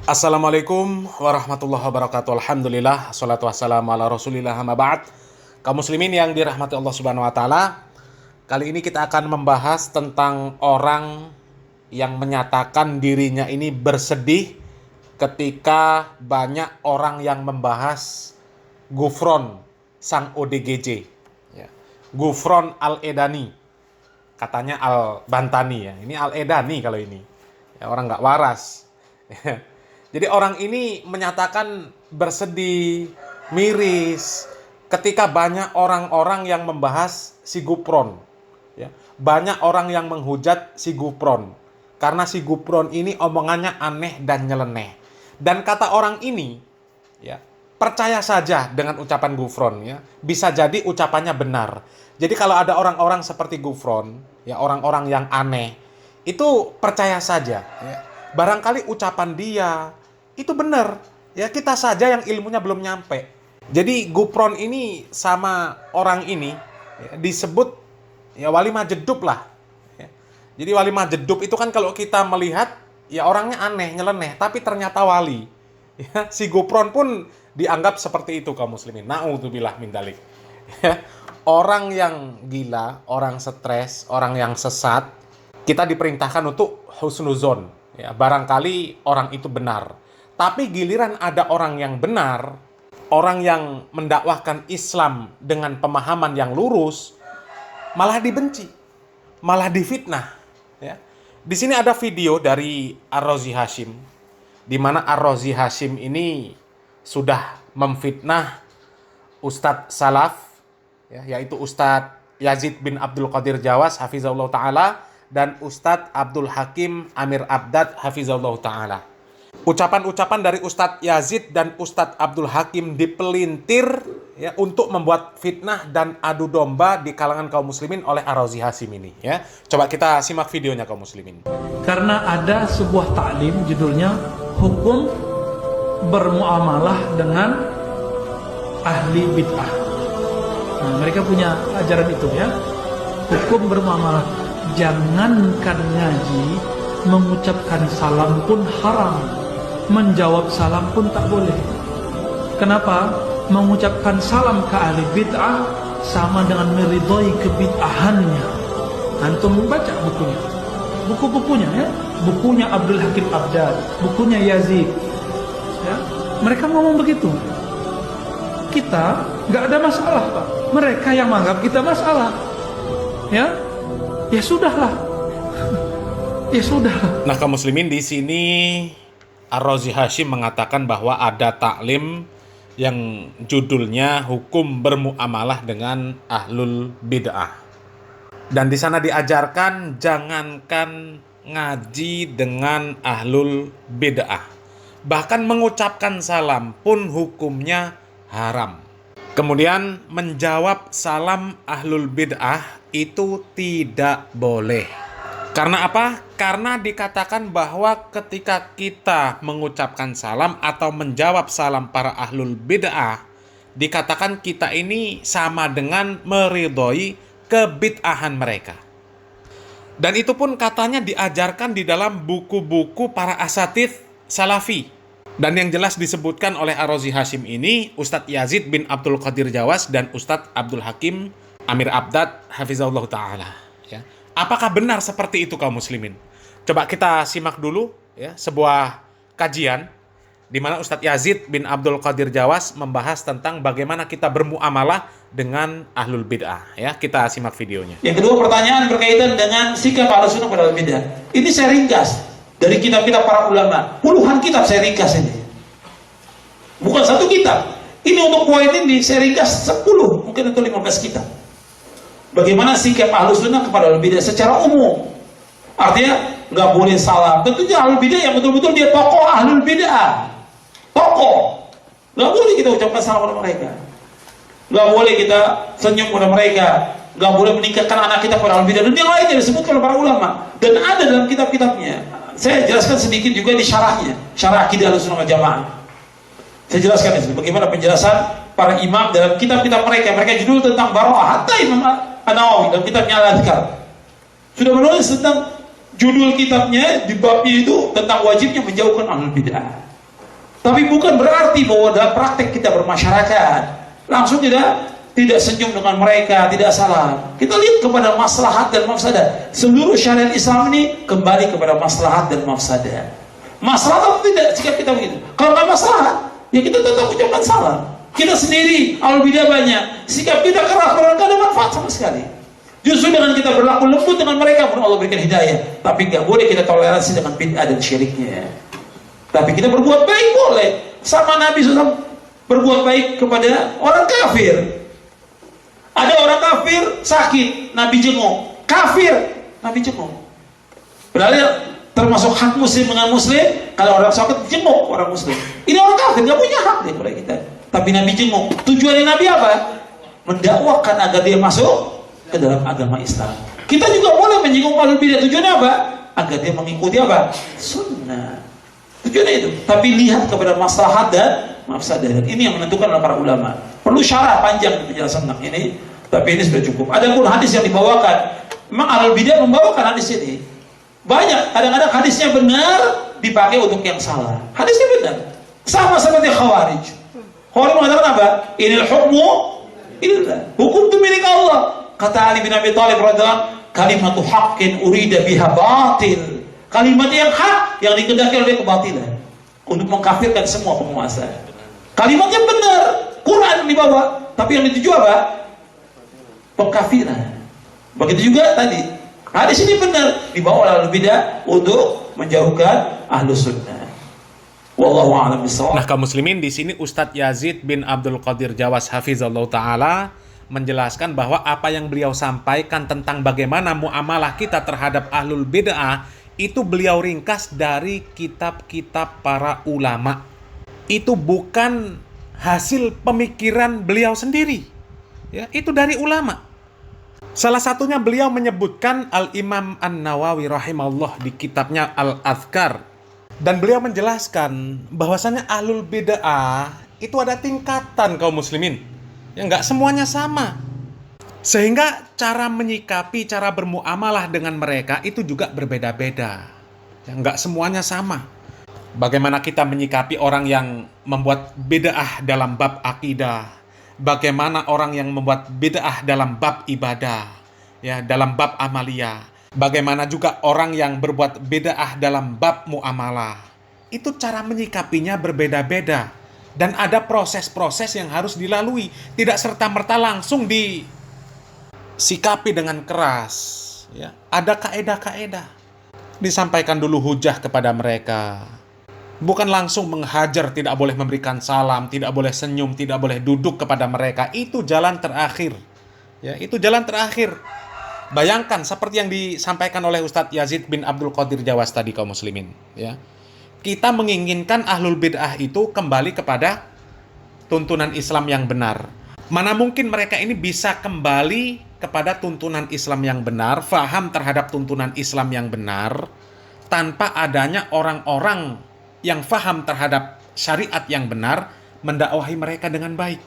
Assalamualaikum warahmatullahi wabarakatuh. Alhamdulillah, assalatu wassalamu ala rasulillah, amma ba'd. Kaum muslimin yang dirahmati Allah subhanahu wa ta'ala, kali ini kita akan membahas tentang orang yang menyatakan dirinya ini bersedih ketika banyak orang yang membahas Ghufron sang ODGJ, ya. Ghufron Al-Edani, katanya Al-Bantani, ya. Ini Al-Edani kalau ini, ya, orang nggak waras. Jadi orang ini menyatakan bersedih, miris, ketika banyak orang-orang yang membahas si Ghufron. Ya. Banyak orang yang menghujat si Ghufron. Karena si Ghufron ini omongannya aneh dan nyeleneh. Dan kata orang ini, ya, percaya saja dengan ucapan Ghufron. Ya. Bisa jadi ucapannya benar. Jadi kalau ada orang-orang seperti Ghufron, ya, orang-orang yang aneh, itu percaya saja. Ya. Barangkali ucapan dia itu benar, ya, kita saja yang ilmunya belum nyampe. Jadi Ghufron ini sama orang ini, ya, disebut, ya, wali majedub lah, ya. Jadi wali majedub itu kan kalau kita melihat, ya, orangnya aneh, nyeleneh, tapi ternyata wali, ya. Si Ghufron pun dianggap seperti itu kaum muslimin. Na'udzubillah min dzalik. Ya. Orang yang gila, orang stres, orang yang sesat, kita diperintahkan untuk husnuzon, ya, barangkali orang itu benar. Tapi giliran ada orang yang benar, orang yang mendakwahkan Islam dengan pemahaman yang lurus, malah dibenci, malah difitnah. Ya. Di sini ada video dari Ar-Razi Hashim, di mana Ar-Razi Hashim ini sudah memfitnah Ustadz Salaf, ya, yaitu Ustadz Yazid bin Abdul Qadir Jawas, hafizahullah ta'ala, dan Ustadz Abdul Hakim Amir Abdad, hafizahullah ta'ala. Ucapan-ucapan dari Ustadz Yazid dan Ustadz Abdul Hakim dipelintir, ya, untuk membuat fitnah dan adu domba di kalangan kaum muslimin oleh Ar-Razi Hashim ini, ya. Coba kita simak videonya kaum muslimin. Karena ada sebuah taklim judulnya hukum bermuamalah dengan ahli bid'ah. Nah, mereka punya ajaran itu, ya. Hukum bermuamalah. Jangankan ngaji, mengucapkan salam pun haram. Menjawab salam pun tak boleh. Kenapa? Mengucapkan salam ke ahli bid'ah sama dengan meridhoi kebid'ahannya. Antum baca bukunya, buku-bukunya, ya, bukunya Abdul Hakim Abdad, bukunya Yazid, ya. Mereka ngomong begitu. Kita nggak ada masalah, Pak. Mereka yang menganggap kita masalah, ya. Ya sudahlah. Ya sudah. Nah, kaum muslimin, di sini Ar-Razi Hashim mengatakan bahwa ada taklim yang judulnya hukum bermuamalah dengan ahlul bid'ah. Dan di sana diajarkan jangankan ngaji dengan ahlul bid'ah. Bahkan mengucapkan salam pun hukumnya haram. Kemudian menjawab salam ahlul bid'ah itu tidak boleh. Karena apa? Karena dikatakan bahwa ketika kita mengucapkan salam atau menjawab salam para ahlul bid'ah, dikatakan kita ini sama dengan meridhoi kebid'ahan mereka. Dan itu pun katanya diajarkan di dalam buku-buku para asatidz salafi. Dan yang jelas disebutkan oleh Ar-Razi Hashim ini, Ustadz Yazid bin Abdul Qadir Jawas dan Ustadz Abdul Hakim Amir Abdad, hafizahullah ta'ala, ya. Apakah benar seperti itu kaum muslimin? Coba kita simak dulu, ya, sebuah kajian di mana Ustadz Yazid bin Abdul Qadir Jawas membahas tentang bagaimana kita bermuamalah dengan ahlul bid'ah, ya. Kita simak videonya. Yang kedua, pertanyaan berkaitan dengan sikap Ahlussunnah pada ahlul bid'ah. Ini saya ringkas dari kitab-kitab para ulama. Puluhan kitab saya ringkas ini. Bukan satu kitab. Ini untuk poin ini saya ringkas 10, mungkin untuk 15 kitab. Bagaimana sikap Ahlussunnah kepada ahlul bid'ah secara umum. Artinya nggak boleh salam. Tentunya ahlul bid'ah yang betul-betul dia tokoh ahlul bid'ah. Tokoh. Nggak boleh kita ucapkan salam kepada mereka. Nggak boleh kita senyum kepada mereka. Nggak boleh meningkatkan anak kita kepada ahlul bid'ah. Dan yang lainnya disebutkan oleh para ulama. Dan ada dalam kitab-kitabnya. Saya jelaskan sedikit juga di syarahnya. Syarah Aqidah Ahlussunnah wal Jamaah. Saya jelaskan di sini bagaimana penjelasan para imam dalam kitab-kitab mereka. Mereka judul tentang Bara'ah. Hatta Imam An-Nawawi dalam kitabnya Al-Adhkar sudah menulis tentang judul kitabnya di babnya itu tentang wajibnya menjauhkan ahlul bid'ah. Tapi bukan berarti bahwa dalam praktek kita bermasyarakat langsung tidak senyum dengan mereka, tidak salah. Kita lihat kepada maslahat dan mafsadah. Seluruh syariat Islam ini kembali kepada maslahat dan mafsadah. Maslahat atau tidak sikap kita begitu? Kalau nggak maslahat, ya kita tetap ucapkan salah. Kita sendiri ahlul bidah banyak, sikap kita keras, nggak ada manfaat sama sekali. Justru dengan kita berlaku lembut dengan mereka pun Allah berikan hidayah. Tapi nggak boleh kita toleransi dengan bid'ah dan syiriknya. Tapi kita berbuat baik boleh. Sama Nabi SAW berbuat baik kepada orang kafir. Ada orang kafir sakit, Nabi jenguk. Kafir, Nabi jenguk. Berarti termasuk hak muslim dengan muslim. Kalau orang sakit jenguk orang muslim. Ini orang kafir, nggak punya hak deh kepada kita. Tapi Nabi jenguk. Tujuannya Nabi apa? Mendakwakan agar dia masuk ke dalam agama Islam. Kita juga boleh menjenguk ahlul bidah. Tujuannya apa? Agar dia mengikuti apa? Sunnah. Tujuannya itu. Tapi lihat kepada maslahat dan mafsadah. Dan ini yang menentukan oleh para ulama. Perlu syarah panjang penjelasan tentang ini. Tapi ini sudah cukup. Ada pun hadis yang dibawakan. Memang ahlul bidah membawakan hadis ini. Banyak. Kadang-kadang hadisnya benar dipakai untuk yang salah. Hadisnya benar. Sama seperti Khawarij. Khawarij mengatakan apa? Inil hukmu illallah. Hukum itu milik Allah. Kata Ali bin Abi Thalib radhiyallahu, kalimatu haqqin urida biha batil. Kalimat yang hak yang dikehendaki oleh kebatilan untuk mengkafirkan semua penguasa. Kalimatnya benar, Quran dibawa, tapi yang dituju apa? Pengkafiran. Begitu juga tadi. Hadis ini benar dibawa oleh ahlul bidah untuk menjauhkan ahlus sunnah. Wallahu a'lam bishawab. Nah, kaum muslimin, di sini Ustadz Yazid bin Abdul Qadir Jawas hafizallahu taala menjelaskan bahwa apa yang beliau sampaikan tentang bagaimana muamalah kita terhadap ahlul bid'ah itu beliau ringkas dari kitab-kitab para ulama. Itu bukan hasil pemikiran beliau sendiri. Ya, itu dari ulama. Salah satunya beliau menyebutkan Al-Imam An-Nawawi rahimahullah di kitabnya Al-Adhkar. Dan beliau menjelaskan bahwasannya ahlul bid'ah itu ada tingkatan kaum muslimin. Ya, nggak semuanya sama. Sehingga cara menyikapi, cara bermuamalah dengan mereka itu juga berbeda-beda. Ya, nggak semuanya sama. Bagaimana kita menyikapi orang yang membuat bid'ah dalam bab akidah. Bagaimana orang yang membuat bid'ah dalam bab ibadah. Ya, dalam bab amalia. Bagaimana juga orang yang berbuat bid'ah dalam bab muamalah. Itu cara menyikapinya berbeda-beda. Dan ada proses-proses yang harus dilalui. Tidak serta-merta langsung disikapi dengan keras. Ya, ada kaedah-kaedah. Disampaikan dulu hujah kepada mereka. Bukan langsung menghajar, tidak boleh memberikan salam, tidak boleh senyum, tidak boleh duduk kepada mereka. Itu jalan terakhir. Ya, itu jalan terakhir. Bayangkan seperti yang disampaikan oleh Ustadz Yazid bin Abdul Qadir Jawas tadi, kaum muslimin. Ya. Kita menginginkan ahlul bid'ah itu kembali kepada tuntunan Islam yang benar. Mana mungkin mereka ini bisa kembali kepada tuntunan Islam yang benar, faham terhadap tuntunan Islam yang benar, tanpa adanya orang-orang yang faham terhadap syariat yang benar, mendakwahi mereka dengan baik,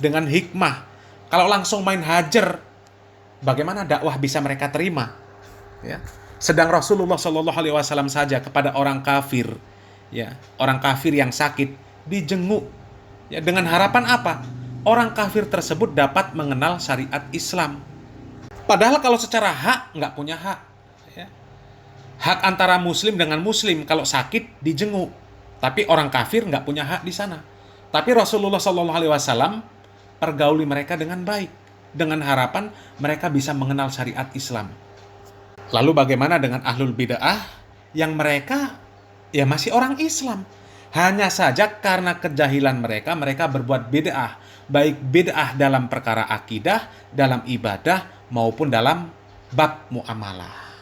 dengan hikmah. Kalau langsung main hajar, bagaimana dakwah bisa mereka terima? Ya. Sedang Rasulullah SAW saja kepada orang kafir, ya, orang kafir yang sakit dijenguk, ya, dengan harapan apa? Orang kafir tersebut dapat mengenal syariat Islam. Padahal kalau secara hak nggak punya hak. Ya. Hak antara muslim dengan muslim kalau sakit dijenguk, tapi orang kafir nggak punya hak di sana. Tapi Rasulullah SAW pergauli mereka dengan baik, dengan harapan mereka bisa mengenal syariat Islam. Lalu bagaimana dengan ahlul bid'ah yang mereka ya masih orang Islam? Hanya saja karena kejahilan mereka berbuat bid'ah, baik bid'ah dalam perkara akidah, dalam ibadah, maupun dalam bab muamalah.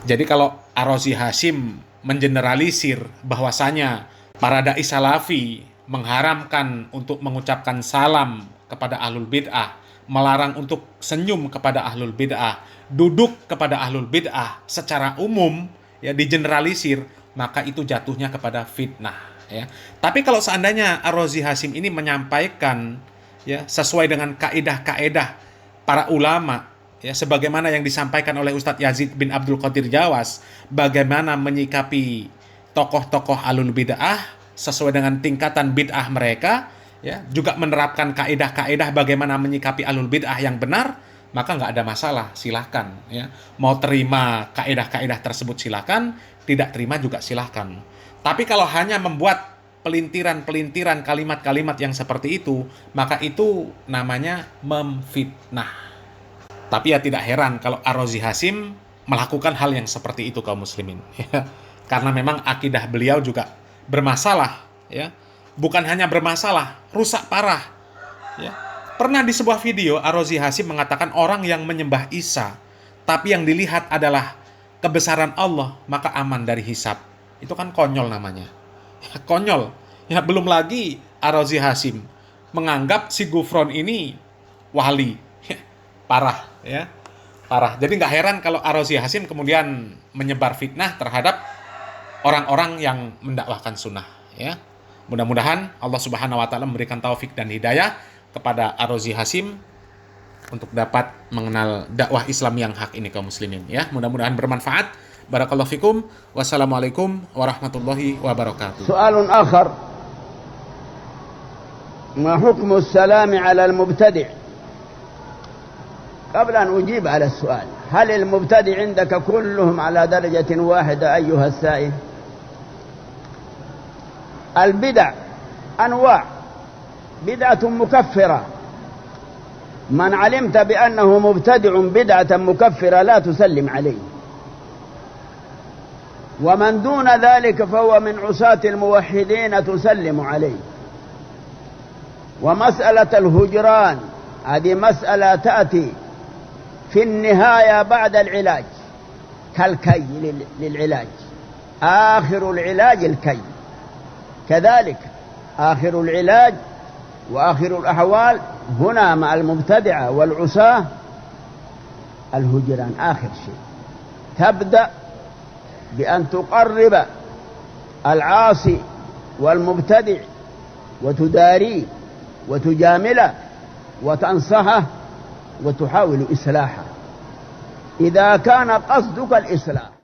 Jadi kalau Ar-Razi Hashim mengeneralisir bahwasanya para dai salafi mengharamkan untuk mengucapkan salam kepada ahlul bid'ah, melarang untuk senyum kepada ahlul bid'ah, duduk kepada ahlul bid'ah secara umum, ya, digeneralisir, maka itu jatuhnya kepada fitnah. Ya. Tapi kalau seandainya Ar-Razi Hashim ini menyampaikan, ya, sesuai dengan kaedah-kaedah para ulama, ya, sebagaimana yang disampaikan oleh Ustadz Yazid bin Abdul Qadir Jawas, bagaimana menyikapi tokoh-tokoh ahlul bid'ah, sesuai dengan tingkatan bid'ah mereka, ya, juga menerapkan kaidah-kaidah bagaimana menyikapi ahlul bid'ah yang benar, maka nggak ada masalah, silahkan. Ya. Mau terima kaidah-kaidah tersebut silahkan, tidak terima juga silahkan. Tapi kalau hanya membuat pelintiran-pelintiran kalimat-kalimat yang seperti itu, maka itu namanya memfitnah. Tapi ya tidak heran kalau Ar-Razi Hasim melakukan hal yang seperti itu kaum muslimin. Ya. Karena memang akidah beliau juga bermasalah. Ya. Bukan hanya bermasalah, rusak parah. Ya. Pernah di sebuah video Ar-Razi Hasim mengatakan orang yang menyembah Isa, tapi yang dilihat adalah kebesaran Allah, maka aman dari hisab. Itu kan konyol namanya. Ya, konyol. Ya, belum lagi Ar-Razi Hasim menganggap si Gufron ini wali. Ya, parah, ya. Parah. Jadi nggak heran kalau Ar-Razi Hasim kemudian menyebar fitnah terhadap orang-orang yang mendakwahkan sunnah, ya. Mudah-mudahan Allah Subhanahu wa taala memberikan taufik dan hidayah kepada Ar-Razi Hasim untuk dapat mengenal dakwah Islam yang hak ini kaum muslimin, ya. Mudah-mudahan bermanfaat. Barakallahu fikum. Wassalamualaikum warahmatullahi wabarakatuh. سؤال آخر: ما حكم السلام على المبتدع؟ قبل أن أجيب على السؤال، هل المبتدع عندك كلهم على درجة واحدة أيها السائل؟ البدع أنواع، بدعة مكفرة، من علمت بأنه مبتدع بدعة مكفرة لا تسلم عليه، ومن دون ذلك فهو من عصاة الموحدين تسلم عليه. ومسألة الهجران هذه مسألة تأتي في النهاية بعد العلاج، كالكي للعلاج، آخر العلاج الكي، كذلك آخر العلاج وآخر الأحوال هنا مع المبتدعة والعصاة الهجران آخر شيء. تبدأ بأن تقرب العاصي والمبتدع وتداريه وتجامله وتنصحه وتحاول إصلاحه إذا كان قصدك الإصلاح.